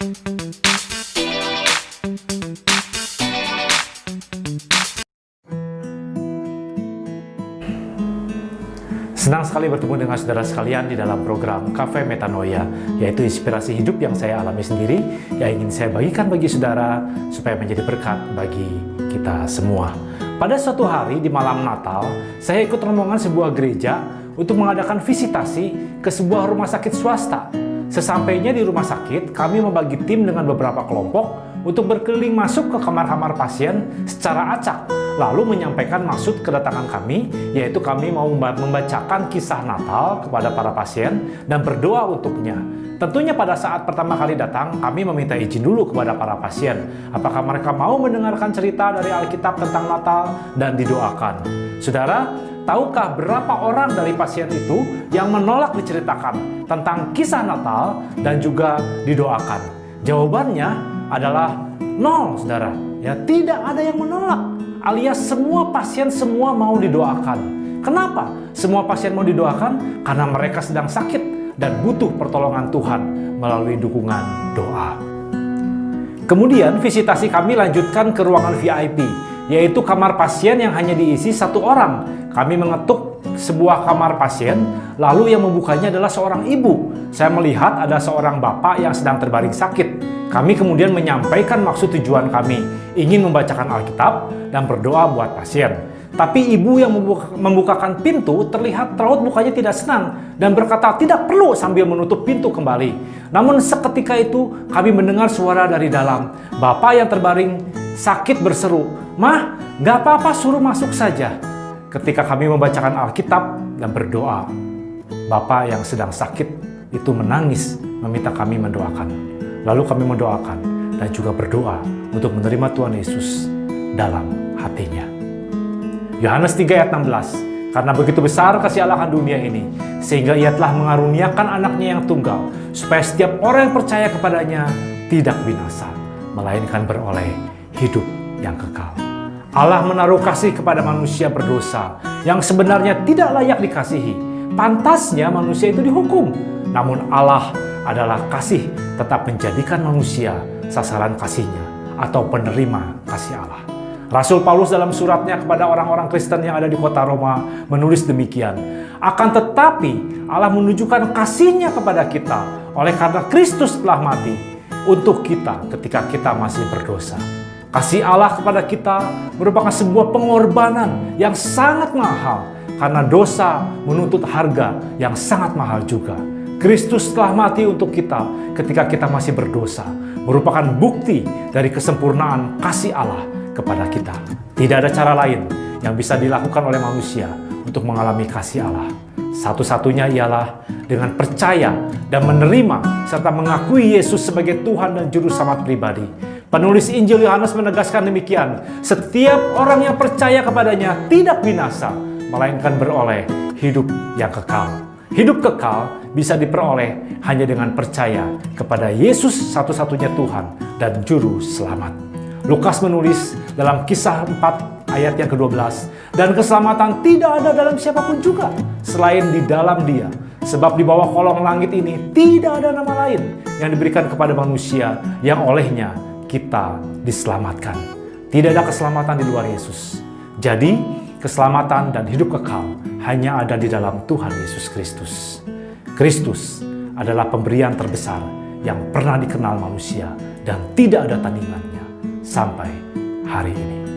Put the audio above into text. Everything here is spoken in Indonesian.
Senang sekali bertemu dengan saudara sekalian di dalam program Cafe Metanoia, yaitu inspirasi hidup yang saya alami sendiri, yang ingin saya bagikan bagi saudara supaya menjadi berkat bagi kita semua. Pada suatu hari di malam Natal, saya ikut rombongan sebuah gereja untuk mengadakan visitasi ke sebuah rumah sakit swasta. Sesampainya di rumah sakit, kami membagi tim dengan beberapa kelompok untuk berkeliling masuk ke kamar-kamar pasien secara acak, lalu menyampaikan maksud kedatangan kami, yaitu kami mau membacakan kisah Natal kepada para pasien dan berdoa untuknya. Tentunya pada saat pertama kali datang, kami meminta izin dulu kepada para pasien, apakah mereka mau mendengarkan cerita dari Alkitab tentang Natal dan didoakan. Saudara, tahukah berapa orang dari pasien itu yang menolak diceritakan tentang kisah Natal dan juga didoakan? Jawabannya adalah 0, saudara. Ya, tidak ada yang menolak. Alias semua pasien semua mau didoakan. Kenapa semua pasien mau didoakan? Karena mereka sedang sakit dan butuh pertolongan Tuhan melalui dukungan doa. Kemudian visitasi kami lanjutkan ke ruangan VIP, yaitu kamar pasien yang hanya diisi 1 orang. Kami mengetuk sebuah kamar pasien, lalu yang membukanya adalah seorang ibu. Saya melihat ada seorang bapak yang sedang terbaring sakit. Kami kemudian menyampaikan maksud tujuan kami, ingin membacakan Alkitab dan berdoa buat pasien. Tapi ibu yang membukakan pintu terlihat raut mukanya tidak senang dan berkata tidak perlu sambil menutup pintu kembali. Namun seketika itu kami mendengar suara dari dalam. Bapak yang terbaring sakit berseru, "Mah, gak apa-apa, suruh masuk saja." Ketika kami membacakan Alkitab dan berdoa, bapak yang sedang sakit itu menangis meminta kami mendoakan. Lalu kami mendoakan dan juga berdoa untuk menerima Tuhan Yesus dalam hatinya. Yohanes 3 ayat 16, karena begitu besar kasih Allah akan dunia ini, sehingga ia telah mengaruniakan anaknya yang tunggal, supaya setiap orang yang percaya kepadanya tidak binasa, melainkan beroleh hidup yang kekal. Allah menaruh kasih kepada manusia berdosa yang sebenarnya tidak layak dikasihi. Pantasnya manusia itu dihukum. Namun Allah adalah kasih tetap menjadikan manusia sasaran kasihnya atau penerima kasih Allah. Rasul Paulus dalam suratnya kepada orang-orang Kristen yang ada di kota Roma menulis demikian. Akan tetapi Allah menunjukkan kasihnya kepada kita oleh karena Kristus telah mati untuk kita ketika kita masih berdosa. Kasih Allah kepada kita merupakan sebuah pengorbanan yang sangat mahal karena dosa menuntut harga yang sangat mahal juga. Kristus telah mati untuk kita ketika kita masih berdosa, merupakan bukti dari kesempurnaan kasih Allah kepada kita. Tidak ada cara lain yang bisa dilakukan oleh manusia untuk mengalami kasih Allah. Satu-satunya ialah dengan percaya dan menerima serta mengakui Yesus sebagai Tuhan dan Juru Selamat pribadi. Penulis Injil Yohanes menegaskan demikian, setiap orang yang percaya kepadanya tidak binasa, melainkan beroleh hidup yang kekal. Hidup kekal bisa diperoleh hanya dengan percaya kepada Yesus satu-satunya Tuhan dan Juru Selamat. Lukas menulis dalam Kisah 4 ayat yang ke-12, dan keselamatan tidak ada dalam siapapun juga selain di dalam Dia. Sebab di bawah kolong langit ini tidak ada nama lain yang diberikan kepada manusia yang olehnya kita diselamatkan. Tidak ada keselamatan di luar Yesus. Jadi, keselamatan dan hidup kekal hanya ada di dalam Tuhan Yesus Kristus. Kristus adalah pemberian terbesar yang pernah dikenal manusia dan tidak ada tandingannya sampai hari ini.